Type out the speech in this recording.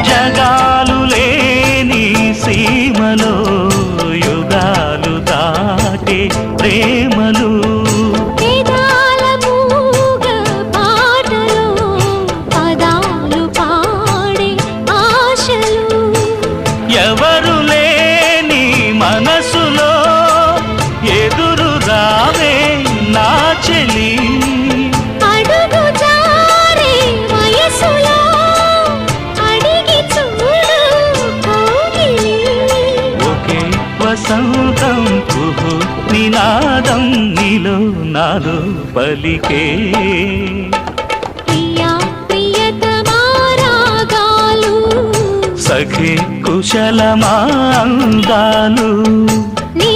జగాలు లేని సీమలో యుగాలు దాటే ప్రేమలు వేదాల మూగ పాటలో పదాలు పాడే ఆశలు ఎవరు లేని మనసులో ఎదురు రావే నా చెలి అడుగు జారే వయసులో అడిగి చూడు కౌగిలి ఒకే వసంతం కుహు నినాదం నీలో నాలో పలికే ప్రియా ప్రియతమా రాగాలు సఖి కుశలమాందాలు నీ